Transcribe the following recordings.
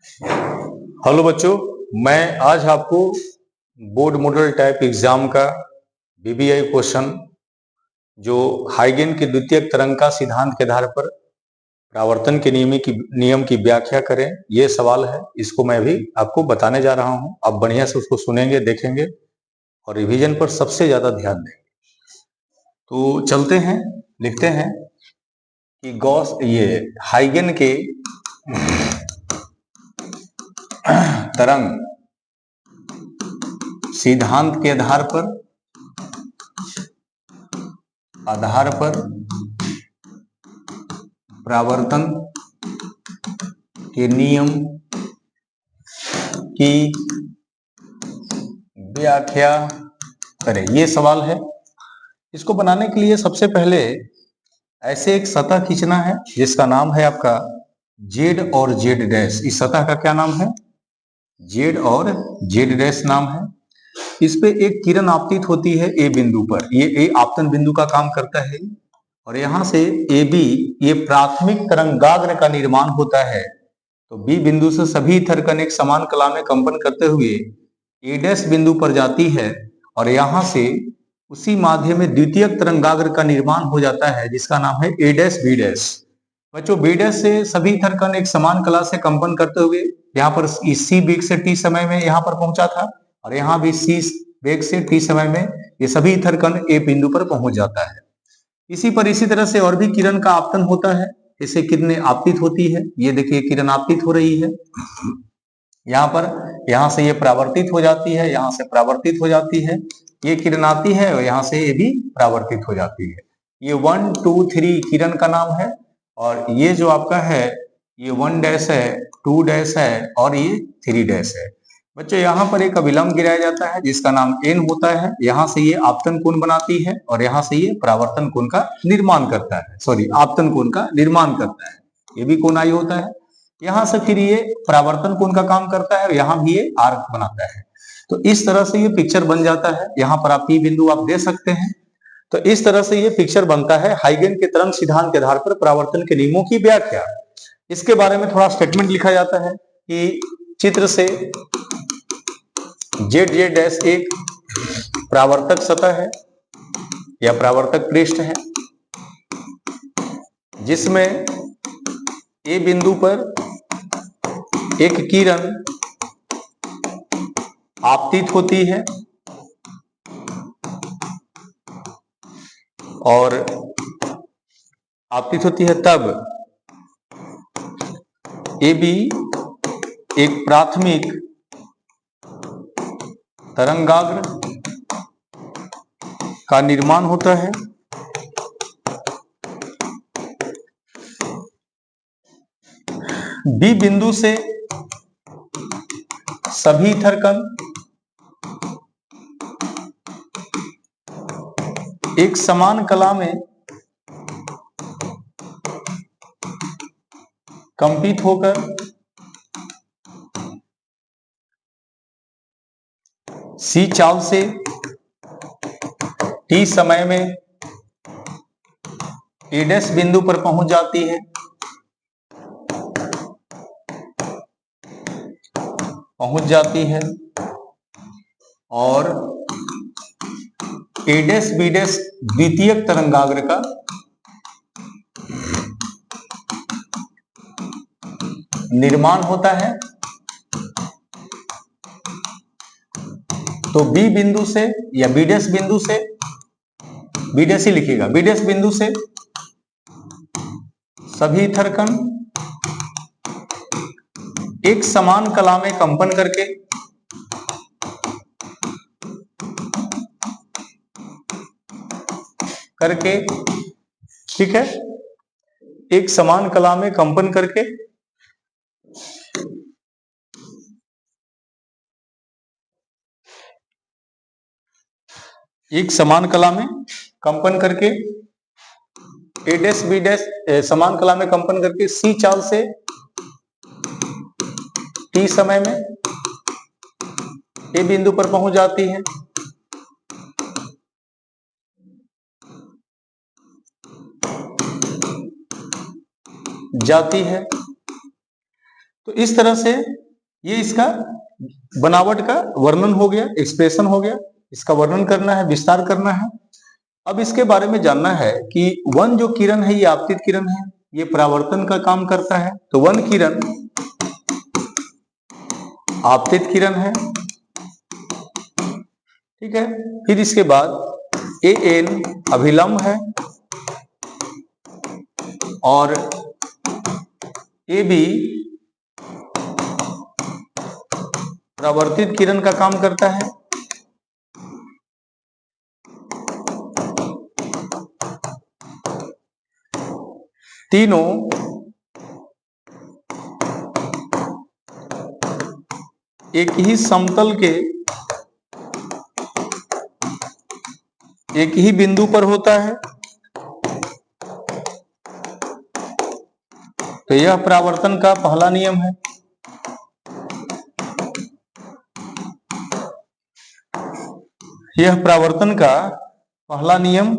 Hello बच्चों, मैं आज आपको बोर्ड मॉडल टाइप एग्जाम का बीबीआई क्वेश्चन जो हाइगेन के द्वितीयक तरंग का सिद्धांत के आधार पर परावर्तन के नियम की व्याख्या करें, ये सवाल है। इसको मैं भी आपको बताने जा रहा हूं। आप बढ़िया से उसको सुनेंगे, देखेंगे और रिवीजन पर सबसे ज्यादा ध्यान देंगे। तो चलते हैं, लिखते हैं कि गॉस ये हाइगेन के तरंग सिद्धांत के आधार पर परावर्तन के नियम की व्याख्या करें, ये सवाल है। इसको बनाने के लिए सबसे पहले ऐसे एक सतह खींचना है जिसका नाम है आपका जेड और जेड डैश। इस सतह का क्या नाम है? जेड और जेड डैश नाम है। इस पे एक किरण आपतित होती है ए बिंदु पर। ये ए आपतन बिंदु का काम करता है और यहां से ए बी ये प्राथमिक तरंगाग्र का निर्माण होता है। तो बी बिंदु से सभी थरकन एक समान कला में कंपन करते हुए ए डैश बिंदु पर जाती है और यहां से उसी माध्यम में द्वितीयक तरंगाग्र का निर्माण हो जाता है जिसका नाम है ए डैश बी डैश। बच्चों, बी डैश से सभी थरकन एक समान कला से कंपन करते हुए यहाँ पर सी वेग से टी समय में यहाँ पर पहुंचा था और यहाँ भी सी वेग से टी समय में ये सभी थरकन ए बिंदु पर पहुंच जाता है। इसी तरह से और भी किरण का आपतन होता है। इससे किरणें आपतित होती है। ये देखिए किरण आपतित हो रही है यहाँ पर, यहाँ से ये परावर्तित हो जाती है, यहाँ से परावर्तित हो जाती है। ये किरण आती है और यहाँ से ये भी परावर्तित हो जाती है। ये 1 2 3 किरण का नाम है और ये जो आपका है ये 1 डैश है, 2 डैश है और ये 3 डैश है। बच्चों, यहाँ पर एक अभिलंब गिराया जाता है जिसका नाम एन होता है। यहाँ से ये आपतन कोण बनाती है और यहाँ से ये परावर्तन कोण का निर्माण करता है, सॉरी आपतन कोण का निर्माण करता है। ये भी कोण आई होता है। यहाँ से फिर ये परावर्तन कोण का काम करता है और यहाँ भी ये आर्क बनाता है। तो इस तरह से ये पिक्चर बन जाता है। यहाँ पर आप पी बिंदु आप दे सकते हैं। तो इस तरह से ये पिक्चर बनता है हाइगेन के तरंग सिद्धांत के आधार पर परावर्तन के नियमों की व्याख्या। इसके बारे में थोड़ा स्टेटमेंट लिखा जाता है कि चित्र से जेड जेड डैश एक परावर्तक सतह है या परावर्तक पृष्ठ है जिसमें ए बिंदु पर एक किरण आपतित होती है और आपतित होती है तब ए बी एक प्राथमिक तरंगाग्र का निर्माण होता है बी बिंदु से सभी थरकन एक समान कला में कंपित होकर सी चाल से टी समय में ए डैश बिंदु पर पहुंच जाती है, और ए डैश बी डैश द्वितीयक तरंगाग्र का निर्माण होता है। तो बी बिंदु से या बी डैश बिंदु से, बी डैश ही लिखिएगा, बी डैश बिंदु से सभी थरकन एक समान कला में कंपन करके ठीक है, एक समान कला में कंपन करके एक समान कला में कंपन करके ए डैश बी डैश समान कला में कंपन करके सी चाल से टी समय में ए बिंदु पर पहुंच जाती है। तो इस तरह से ये इसका बनावट का वर्णन हो गया, एक्सप्रेशन हो गया। इसका वर्णन करना है, विस्तार करना है। अब इसके बारे में जानना है कि वन जो किरण है ये आपतित किरण है, ये परावर्तन का काम करता है। तो वन किरण आपतित किरण है, ठीक है। फिर इसके बाद एन अभिलंब है और ए बी परावर्तित किरण का काम करता है। तीनों एक ही समतल के एक ही बिंदु पर होता है। तो यह परावर्तन का पहला नियम है। यह परावर्तन का पहला नियम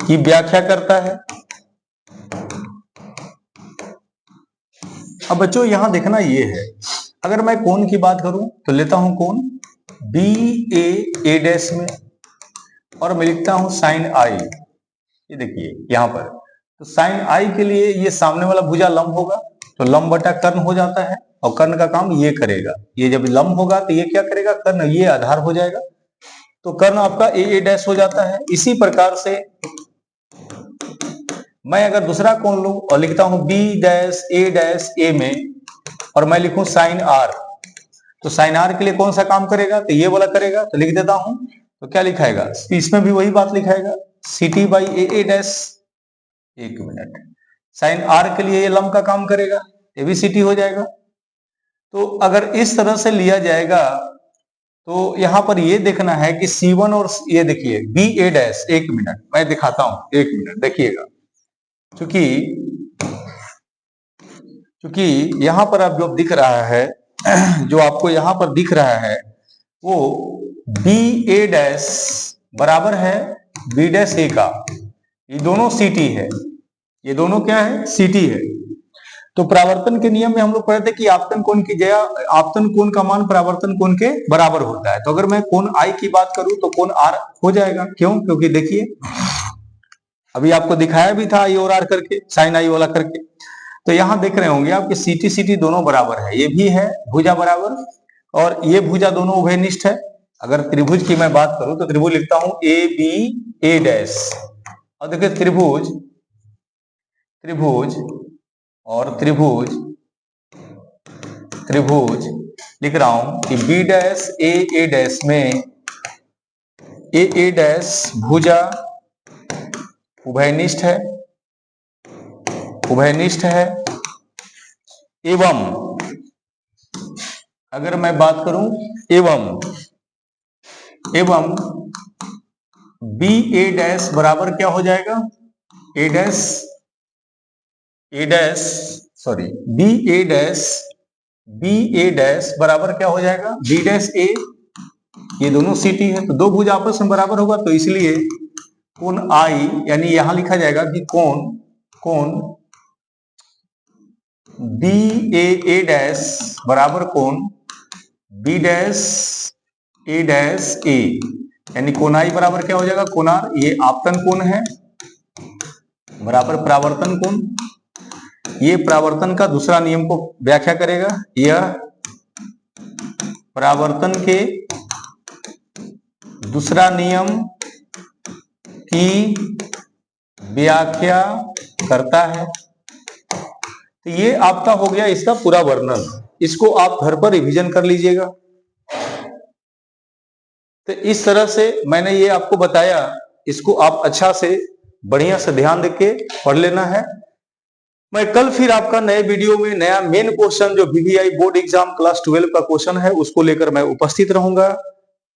की व्याख्या करता है। अब बच्चों यहां देखना ये है, अगर मैं कोण की बात करूं तो लेता हूं कोण बी ए डैश में और मैं लिखता हूं साइन आई। ये देखिए यहां पर, तो साइन आई के लिए ये सामने वाला भुजा लंब होगा, तो लंब बटा कर्ण हो जाता है और कर्ण का काम ये करेगा। ये जब लंब होगा तो ये क्या करेगा, कर्ण, ये आधार हो जाएगा, तो कर्ण आपका ए डैश हो जाता है। इसी प्रकार से मैं अगर दूसरा कोण लूं और लिखता हूं बी डैश ए में और मैं लिखूं साइन आर, तो साइन आर के लिए कौन सा काम करेगा, तो ये वाला करेगा। तो लिख देता हूं, तो क्या लिखाएगा, इसमें भी वही बात लिखाएगा, C T by A dash. एक मिनट, साइन आर के लिए ये लंब का काम करेगा, ये भी सी टी हो जाएगा। तो अगर इस तरह से लिया जाएगा तो यहां पर ये देखना है कि C1 और ये देखिए बी ए डैश, एक मिनट मैं दिखाता हूं, एक मिनट देखिएगा। क्योंकि यहां पर अब जो दिख रहा है, जो आपको यहां पर दिख रहा है वो बी ए डैश बराबर है बी डैश ए का। ये दोनों सीटी है, ये दोनों क्या है, सीटी है। तो परावर्तन के नियम में हम लोग पढ़े थे कि आपतन कोण की जगह आपतन कोण का मान परावर्तन कोण के बराबर होता है। तो अगर मैं कोण आई की बात करूं तो कोण आर हो जाएगा। क्यों, क्योंकि देखिए अभी आपको दिखाया भी था आई और आर करके, साइन आई वाला करके। तो यहां देख रहे होंगे आपके सीटी सीटी दोनों बराबर है, ये भी है भुजा बराबर और ये भुजा दोनों उभयनिष्ठ है। अगर त्रिभुज की मैं बात करूं तो त्रिभुज लिखता हूं ए बी ए डैश, और देखिए त्रिभुज त्रिभुज और त्रिभुज त्रिभुज लिख रहा हूं कि बी डैश ए डैश में ए डैश भुजा उभयनिष्ठ है, उभयनिष्ठ है। एवं अगर मैं बात करूं एवं बी ए डैश बराबर क्या हो जाएगा, ए डैश सॉरी बी ए डैश बराबर क्या हो जाएगा, बी डैश ए। ये दोनों सीटी है तो दो भुज आपस में बराबर होगा, तो इसलिए कोण आई यानी यहां लिखा जाएगा कि कोण बी ए डैश बराबर कोण बी डैश ए, यानी कोण आई बराबर क्या हो जाएगा, कोण आर। ये आपतन कोण है बराबर परावर्तन कोण। ये परावर्तन का दूसरा नियम को व्याख्या करेगा, यह परावर्तन के दूसरा नियम की व्याख्या करता है। तो ये आपका हो गया इसका पूरा वर्णन। इसको आप घर पर रिवीजन कर लीजिएगा। तो इस तरह से मैंने ये आपको बताया, इसको आप अच्छा से बढ़िया से ध्यान देके पढ़ लेना है। मैं कल फिर आपका नए वीडियो में नया मेन क्वेश्चन जो VVI बोर्ड एग्जाम क्लास 12 का क्वेश्चन है उसको लेकर मैं उपस्थित रहूंगा।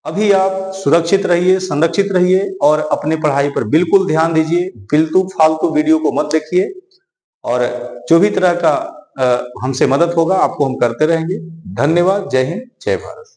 अभी आप सुरक्षित रहिए, संरक्षित रहिए और अपने पढ़ाई पर बिल्कुल ध्यान दीजिए। फालतू वीडियो को मत देखिए और जो भी तरह का हमसे मदद होगा आपको हम करते रहेंगे। धन्यवाद। जय हिंद, जय भारत।